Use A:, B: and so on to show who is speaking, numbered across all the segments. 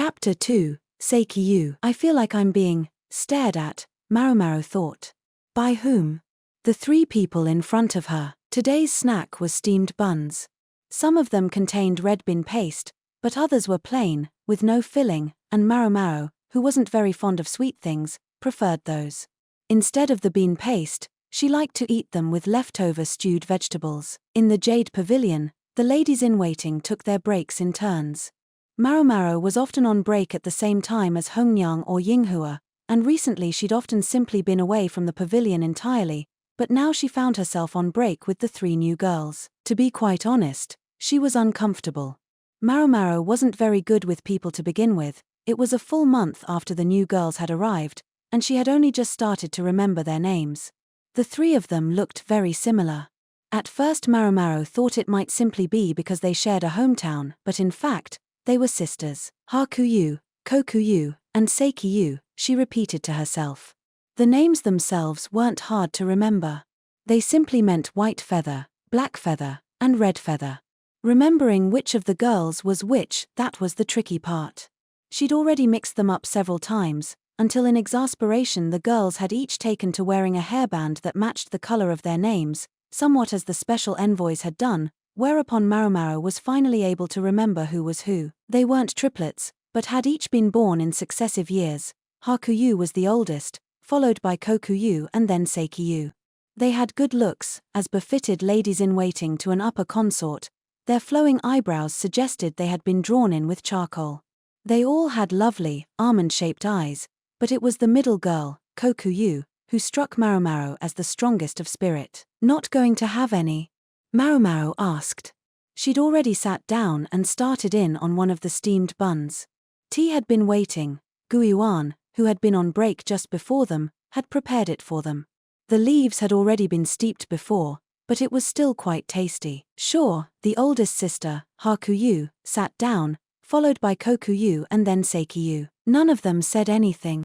A: Chapter 2, Seiki-yu. I feel like I'm being stared at, Maomao thought. By whom? The three people in front of her. Today's snack was steamed buns. Some of them contained red bean paste, but others were plain, with no filling, and Maomao, who wasn't very fond of sweet things, preferred those. Instead of the bean paste, she liked to eat them with leftover stewed vegetables. In the Jade Pavilion, the ladies-in-waiting took their breaks in turns. Maomao was often on break at the same time as Hougong or Yinghua, and recently she'd often simply been away from the pavilion entirely, but now she found herself on break with the three new girls. To be quite honest, she was uncomfortable. Maomao wasn't very good with people to begin with. It was a full month after the new girls had arrived, and she had only just started to remember their names. The three of them looked very similar. At first Maomao thought it might simply be because they shared a hometown, but in fact, they were sisters. Hakuyu, Kokuyu, and Seiki-yu, she repeated to herself. The names themselves weren't hard to remember. They simply meant white feather, black feather, and red feather. Remembering which of the girls was which, that was the tricky part. She'd already mixed them up several times, until in exasperation the girls had each taken to wearing a hairband that matched the color of their names, somewhat as the special envoys had done, whereupon Maomao was finally able to remember who was who. They weren't triplets, but had each been born in successive years. Hakuyu was the oldest, followed by Kokuyu and then Seiki-yu. They had good looks, as befitted ladies-in-waiting to an upper consort. Their flowing eyebrows suggested they had been drawn in with charcoal. They all had lovely, almond-shaped eyes, but it was the middle girl, Kokuyu, who struck Maomao as the strongest of spirit. Not going to have any? Maomao asked. She'd already sat down and started in on one of the steamed buns. Tea had been waiting. Guiyuan, who had been on break just before them, had prepared it for them. The leaves had already been steeped before, but it was still quite tasty. Sure, the oldest sister, Hakuyu, sat down, followed by Kokuyu and then Seiki-yu. None of them said anything.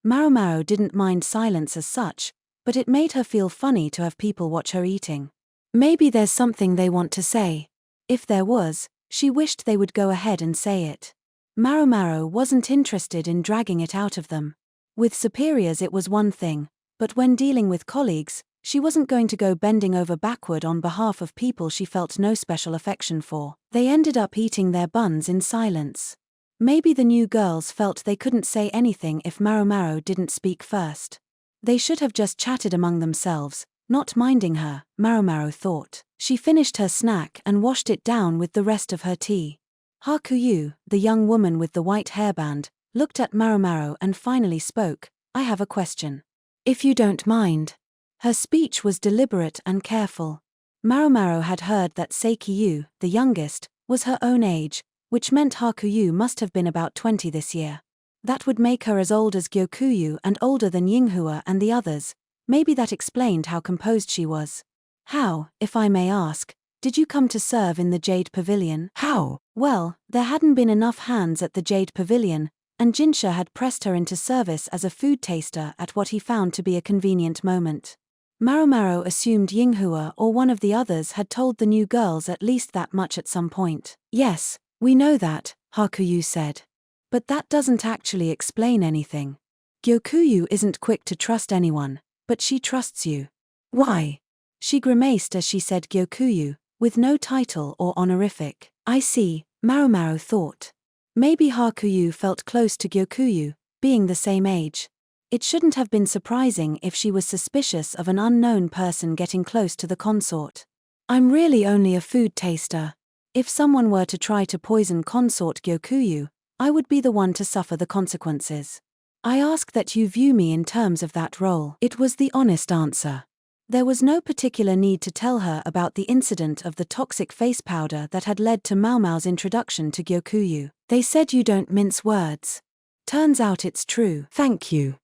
A: Maomao didn't mind silence as such, but it made her feel funny to have people watch her eating. Maybe there's something they want to say. If there was, she wished they would go ahead and say it. Maomao wasn't interested in dragging it out of them. With superiors it was one thing, but when dealing with colleagues, she wasn't going to go bending over backward on behalf of people she felt no special affection for. They ended up eating their buns in silence. Maybe the new girls felt they couldn't say anything if Maomao didn't speak first. They should have just chatted among themselves, not minding her, Maomao thought. She finished her snack and washed it down with the rest of her tea. Hakuyu, the young woman with the white hairband, looked at Maomao and finally spoke. I have a question. If you don't mind. Her speech was deliberate and careful. Maomao had heard that Seiki-yu, the youngest, was her own age, which meant Hakuyu must have been about 20 this year. That would make her as old as Gyokuyu and older than Yinghua and the others. Maybe that explained how composed she was. How, if I may ask, did you come to serve in the Jade Pavilion? How? Well, there hadn't been enough hands at the Jade Pavilion, and Jinshi had pressed her into service as a food taster at what he found to be a convenient moment. Maomao assumed Yinghua or one of the others had told the new girls at least that much at some point. Yes, we know that, Hakuyu said. But that doesn't actually explain anything. Gyokuyu isn't quick to trust anyone, but she trusts you. Why? She grimaced as she said Gyokuyu, with no title or honorific. I see, Maomao thought. Maybe Hakuyu felt close to Gyokuyu, being the same age. It shouldn't have been surprising if she was suspicious of an unknown person getting close to the consort. I'm really only a food taster. If someone were to try to poison consort Gyokuyu, I would be the one to suffer the consequences. I ask that you view me in terms of that role. It was the honest answer. There was no particular need to tell her about the incident of the toxic face powder that had led to Maomao's introduction to Gyokuyu. They said you don't mince words. Turns out it's true. Thank you.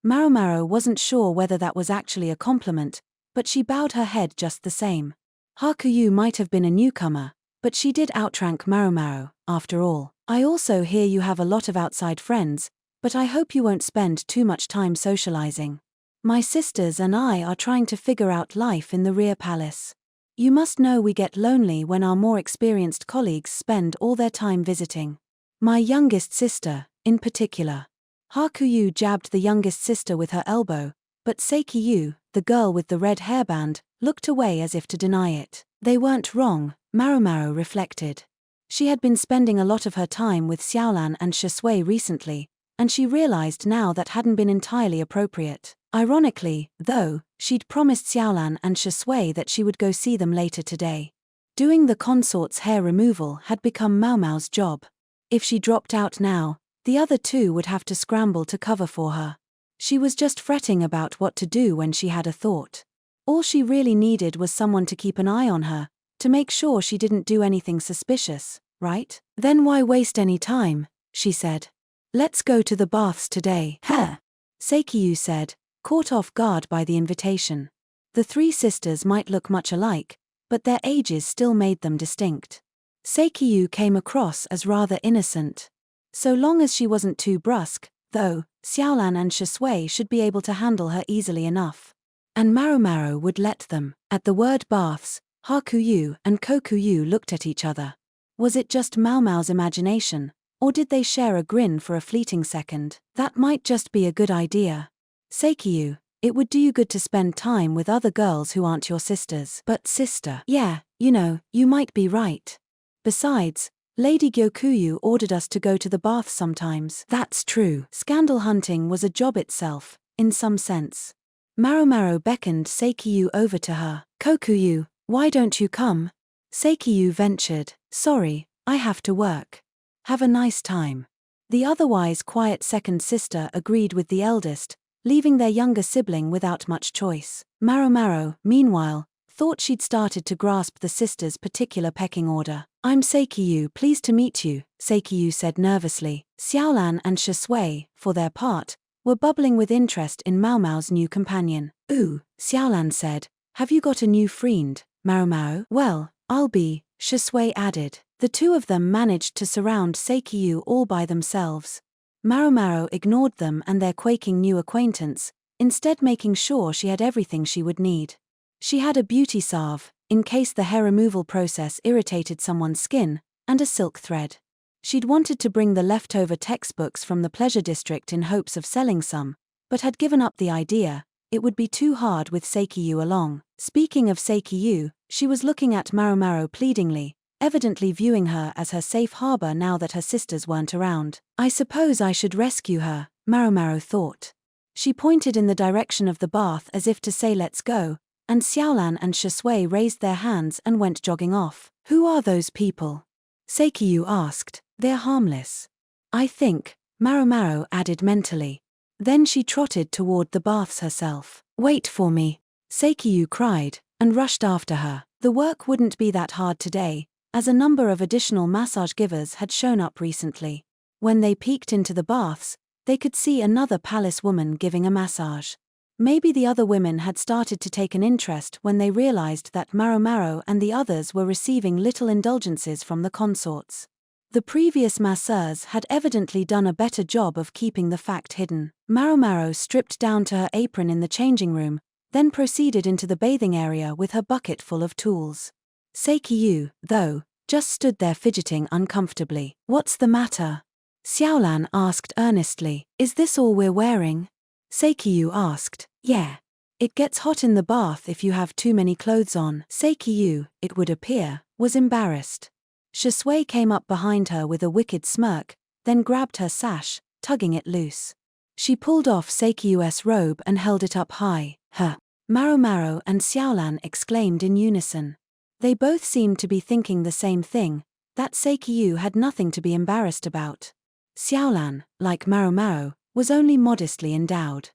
A: Maomao wasn't sure whether that was actually a compliment, but she bowed her head just the same. Hakuyu might have been a newcomer, but she did outrank Maomao, after all. I also hear you have a lot of outside friends, but I hope you won't spend too much time socializing. My sisters and I are trying to figure out life in the rear palace. You must know we get lonely when our more experienced colleagues spend all their time visiting. My youngest sister, in particular. Hakuyu jabbed the youngest sister with her elbow, but Seikiyu, the girl with the red hairband, looked away as if to deny it. They weren't wrong, Maomao reflected. She had been spending a lot of her time with Xiaolan and Shisui recently, and she realized now that hadn't been entirely appropriate. Ironically, though, she'd promised Xiaolan and Shisui that she would go see them later today. Doing the consort's hair removal had become Maomao's job. If she dropped out now, the other two would have to scramble to cover for her. She was just fretting about what to do when she had a thought. All she really needed was someone to keep an eye on her, to make sure she didn't do anything suspicious, right? Then why waste any time, she said. Let's go to the baths today. Huh? Seikiyu said, caught off guard by the invitation. The three sisters might look much alike, but their ages still made them distinct. Seikiyu came across as rather innocent. So long as she wasn't too brusque, though, Xiaolan and Shisui should be able to handle her easily enough. And Maomao would let them. At the word baths, Hakuyu and Kokuyu looked at each other. Was it just Maomao's imagination, or did they share a grin for a fleeting second? That might just be a good idea. Seikiyu, it would do you good to spend time with other girls who aren't your sisters. But sister. Yeah, you might be right. Besides, Lady Gyokuyu ordered us to go to the bath sometimes. That's true. Scandal hunting was a job itself, in some sense. Maomao beckoned Seikiyu over to her. Kokuyu, why don't you come? Seikiyu ventured. Sorry, I have to work. Have a nice time. The otherwise quiet second sister agreed with the eldest, leaving their younger sibling without much choice. Maomao, meanwhile, thought she'd started to grasp the sister's particular pecking order. I'm Seikiyu, pleased to meet you, Seikiyu said nervously. Xiaolan and Shisui, for their part, were bubbling with interest in Maomao's new companion. Ooh, Xiaolan said, have you got a new friend, Maomao? Well, I'll be, Shisui added. The two of them managed to surround Seikiyu all by themselves. Maomao ignored them and their quaking new acquaintance, instead making sure she had everything she would need. She had a beauty salve, in case the hair removal process irritated someone's skin, and a silk thread. She'd wanted to bring the leftover textbooks from the pleasure district in hopes of selling some, but had given up the idea. It would be too hard with Seikiyu along. Speaking of Seikiyu, she was looking at Maomao pleadingly, evidently viewing her as her safe harbor now that her sisters weren't around. I suppose I should rescue her, Maomao thought. She pointed in the direction of the bath as if to say let's go, and Xiaolan and Shisui raised their hands and went jogging off. Who are those people? Seikiyu asked. They're harmless. I think, Maomao added mentally. Then she trotted toward the baths herself. Wait for me, Seikiyu cried, and rushed after her. The work wouldn't be that hard today, as a number of additional massage givers had shown up recently. When they peeked into the baths, they could see another palace woman giving a massage. Maybe the other women had started to take an interest when they realized that Maomao and the others were receiving little indulgences from the consorts. The previous masseurs had evidently done a better job of keeping the fact hidden. Maomao stripped down to her apron in the changing room, then proceeded into the bathing area with her bucket full of tools. Seikiyu, though, just stood there fidgeting uncomfortably. What's the matter? Xiaolan asked earnestly. Is this all we're wearing? Seikiyu asked. Yeah. It gets hot in the bath if you have too many clothes on. Seikiyu, it would appear, was embarrassed. Shisui came up behind her with a wicked smirk, then grabbed her sash, tugging it loose. She pulled off Seikiyu's robe and held it up high. Huh. Maomao and Xiaolan exclaimed in unison. They both seemed to be thinking the same thing, that Seikiyu had nothing to be embarrassed about. Xiaolan, like Maomao, was only modestly endowed.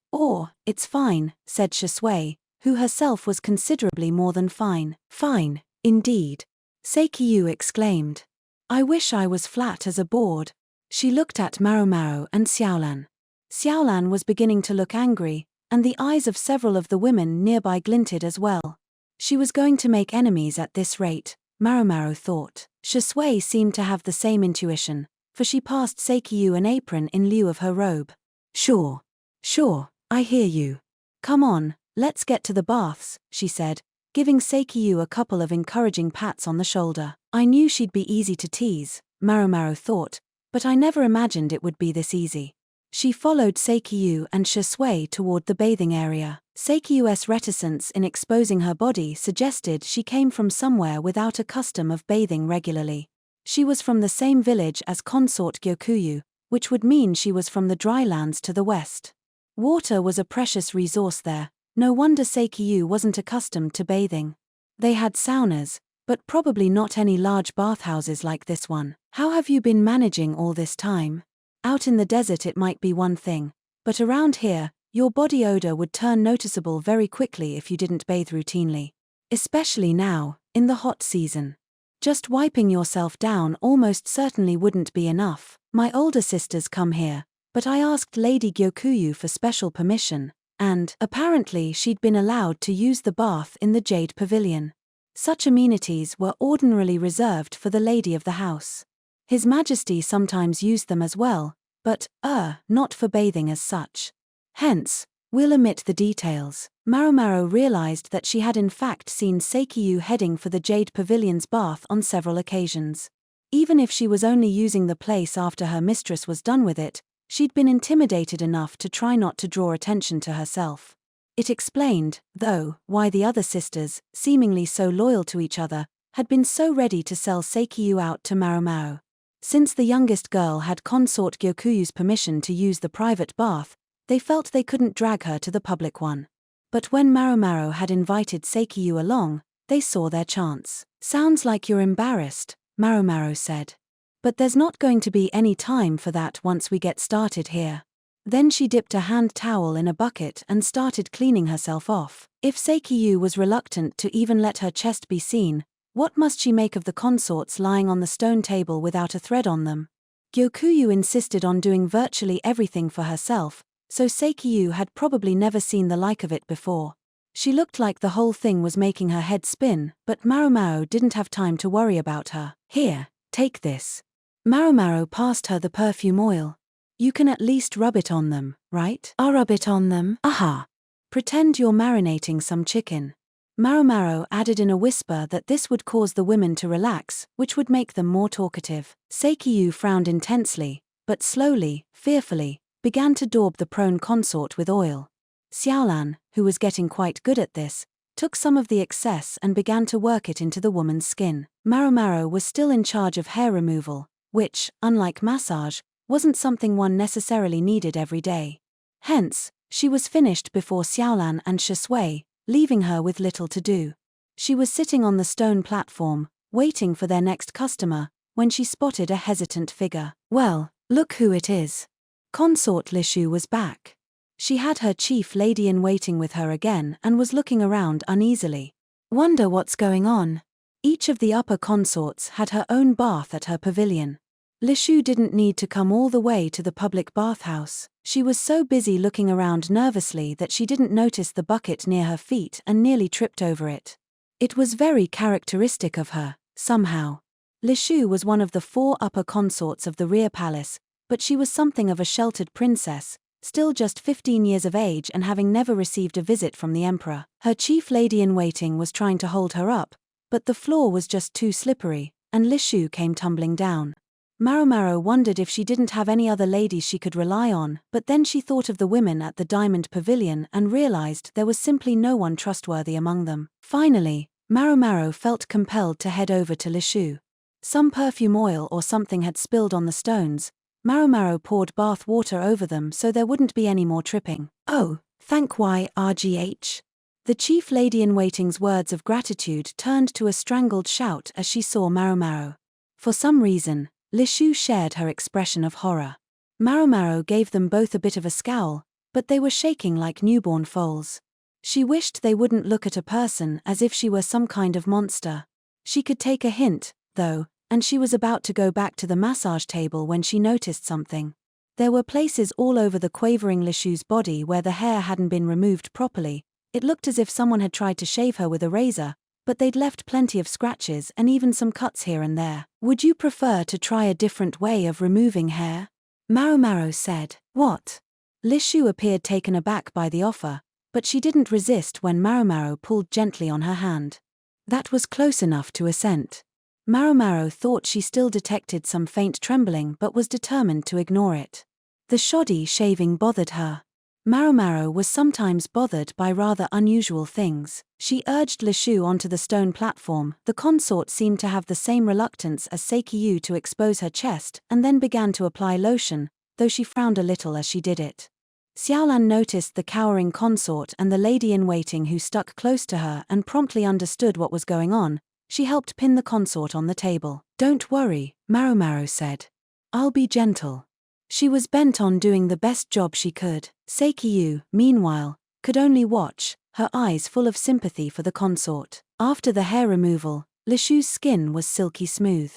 A: It's fine, said Shisui, who herself was considerably more than fine. Fine, indeed. Seikiyu exclaimed. I wish I was flat as a board. She looked at Maomao and Xiaolan. Xiaolan was beginning to look angry, and the eyes of several of the women nearby glinted as well. She was going to make enemies at this rate, Maomao thought. Shisui seemed to have the same intuition, for she passed Seikiyu an apron in lieu of her robe. Sure, I hear you. Come on, let's get to the baths, she said, giving Seikiyu a couple of encouraging pats on the shoulder. I knew she'd be easy to tease, Maomao thought, but I never imagined it would be this easy. She followed Seikyu and Shisui toward the bathing area. Seikyu's reticence in exposing her body suggested she came from somewhere without a custom of bathing regularly. She was from the same village as consort Gyokuyu, which would mean she was from the dry lands to the west. Water was a precious resource there, no wonder Seikyu wasn't accustomed to bathing. They had saunas, but probably not any large bathhouses like this one. How have you been managing all this time? Out in the desert it might be one thing, but around here, your body odor would turn noticeable very quickly if you didn't bathe routinely. Especially now, in the hot season. Just wiping yourself down almost certainly wouldn't be enough. My older sisters come here, but I asked Lady Gyokuyu for special permission, and apparently she'd been allowed to use the bath in the Jade Pavilion. Such amenities were ordinarily reserved for the lady of the house. His Majesty sometimes used them as well, but, not for bathing as such. Hence, we'll omit the details. Maomao realized that she had in fact seen Seikyu heading for the Jade Pavilion's bath on several occasions. Even if she was only using the place after her mistress was done with it, she'd been intimidated enough to try not to draw attention to herself. It explained, though, why the other sisters, seemingly so loyal to each other, had been so ready to sell Seikyu out to Maomao. Since the youngest girl had consort Gyokuyu's permission to use the private bath, they felt they couldn't drag her to the public one. But when Maomao had invited Seikyu along, they saw their chance. Sounds like you're embarrassed, Maomao said. But there's not going to be any time for that once we get started here. Then she dipped a hand towel in a bucket and started cleaning herself off. If Seikyu was reluctant to even let her chest be seen, what must she make of the consorts lying on the stone table without a thread on them? Gyokuyu insisted on doing virtually everything for herself, so Seikyu had probably never seen the like of it before. She looked like the whole thing was making her head spin, but Maomao didn't have time to worry about her. Here, take this. Maomao passed her the perfume oil. You can at least rub it on them, right? I'll rub it on them. Aha! Pretend you're marinating some chicken. Maomao added in a whisper that this would cause the women to relax, which would make them more talkative. Seikyu frowned intensely, but slowly, fearfully, began to daub the prone consort with oil. Xiaolan, who was getting quite good at this, took some of the excess and began to work it into the woman's skin. Maomao was still in charge of hair removal, which, unlike massage, wasn't something one necessarily needed every day. Hence, she was finished before Xiaolan and Shisui, leaving her with little to do. She was sitting on the stone platform, waiting for their next customer, when she spotted a hesitant figure. Well, look who it is. Consort Lishu was back. She had her chief lady-in-waiting with her again and was looking around uneasily. Wonder what's going on. Each of the upper consorts had her own bath at her pavilion. Lishu didn't need to come all the way to the public bathhouse. She was so busy looking around nervously that she didn't notice the bucket near her feet and nearly tripped over it. It was very characteristic of her, somehow. Lishu was one of the 4 upper consorts of the rear palace, but she was something of a sheltered princess, still just 15 years of age and having never received a visit from the emperor. Her chief lady-in-waiting was trying to hold her up, but the floor was just too slippery, and Lishu came tumbling down. Maomao wondered if she didn't have any other ladies she could rely on, but then she thought of the women at the Diamond Pavilion and realized there was simply no one trustworthy among them. Finally, Maomao felt compelled to head over to Lishu. Some perfume oil or something had spilled on the stones. Maomao poured bath water over them so there wouldn't be any more tripping. Oh, thank YRGH. The chief lady-in-waiting's words of gratitude turned to a strangled shout as she saw Maomao. For some reason, Lishu shared her expression of horror. Maomao gave them both a bit of a scowl, but they were shaking like newborn foals. She wished they wouldn't look at a person as if she were some kind of monster. She could take a hint, though, and she was about to go back to the massage table when she noticed something. There were places all over the quavering Lishu's body where the hair hadn't been removed properly. It looked as if someone had tried to shave her with a razor, but they'd left plenty of scratches and even some cuts here and there. Would you prefer to try a different way of removing hair? Maomao said. What? Lishu appeared taken aback by the offer, but she didn't resist when Maomao pulled gently on her hand. That was close enough to assent. Maomao thought she still detected some faint trembling but was determined to ignore it. The shoddy shaving bothered her. Maomao was sometimes bothered by rather unusual things. She urged Lishu onto the stone platform. The consort seemed to have the same reluctance as Seikiyu to expose her chest, and then began to apply lotion, though she frowned a little as she did it. Xiaolan noticed the cowering consort and the lady-in-waiting who stuck close to her and promptly understood what was going on. She helped pin the consort on the table. "Don't worry," Maomao said. "I'll be gentle." She was bent on doing the best job she could. Seikiyu, meanwhile, could only watch, her eyes full of sympathy for the consort. After the hair removal, Lishu's skin was silky smooth.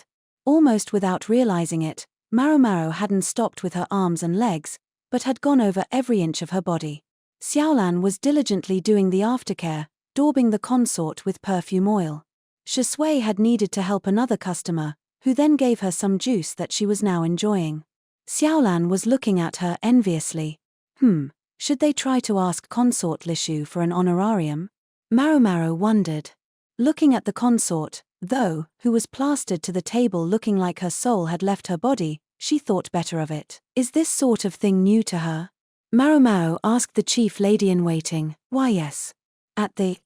A: Almost without realizing it, Maomao hadn't stopped with her arms and legs, but had gone over every inch of her body. Xiaolan was diligently doing the aftercare, daubing the consort with perfume oil. Shisui had needed to help another customer, who then gave her some juice that she was now enjoying. Xiaolan was looking at her enviously. Should they try to ask consort Lishu for an honorarium? Maomao wondered. Looking at the consort, though, who was plastered to the table looking like her soul had left her body, she thought better of it. Is this sort of thing new to her? Maomao asked the chief lady-in-waiting. Why yes. At the,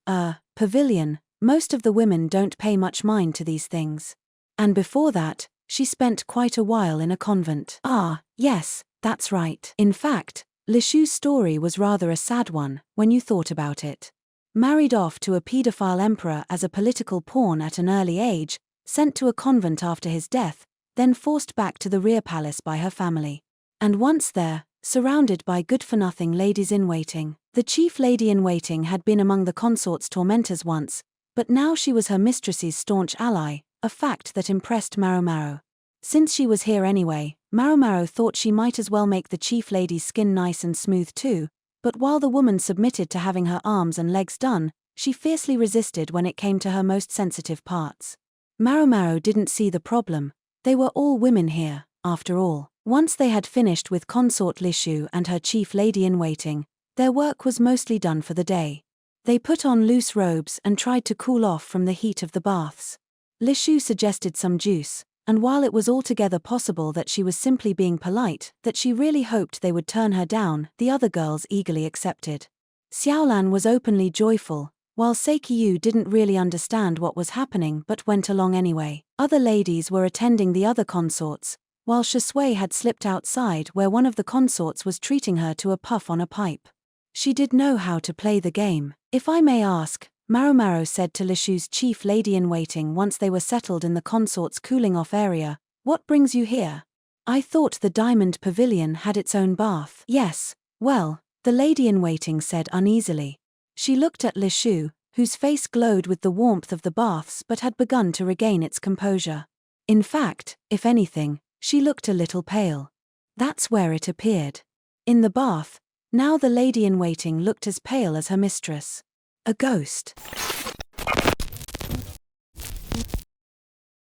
A: pavilion, most of the women don't pay much mind to these things. And before that, she spent quite a while in a convent. Ah, yes, that's right. In fact, Lishu's story was rather a sad one, when you thought about it. Married off to a pedophile emperor as a political pawn at an early age, sent to a convent after his death, then forced back to the rear palace by her family. And once there, surrounded by good-for-nothing ladies-in-waiting. The chief lady-in-waiting had been among the consort's tormentors once, but now she was her mistress's staunch ally, a fact that impressed Maomao. Since she was here anyway, Maomao thought she might as well make the chief lady's skin nice and smooth too, but while the woman submitted to having her arms and legs done, she fiercely resisted when it came to her most sensitive parts. Maomao didn't see the problem. They were all women here, after all. Once they had finished with consort Lishu and her chief lady-in-waiting, their work was mostly done for the day. They put on loose robes and tried to cool off from the heat of the baths. Lishu suggested some juice, and while it was altogether possible that she was simply being polite, that she really hoped they would turn her down, the other girls eagerly accepted. Xiaolan was openly joyful, while Seikiyu didn't really understand what was happening but went along anyway. Other ladies were attending the other consorts, while Shisui had slipped outside where one of the consorts was treating her to a puff on a pipe. She did know how to play the game. If I may ask, Maomao said to Lishu's chief lady-in-waiting once they were settled in the consort's cooling-off area, what brings you here? I thought the Diamond Pavilion had its own bath. Yes, well, the lady-in-waiting said uneasily. She looked at Lishu, whose face glowed with the warmth of the baths but had begun to regain its composure. In fact, if anything, she looked a little pale. That's where it appeared. In the bath, now the lady-in-waiting looked as pale as her mistress. A ghost.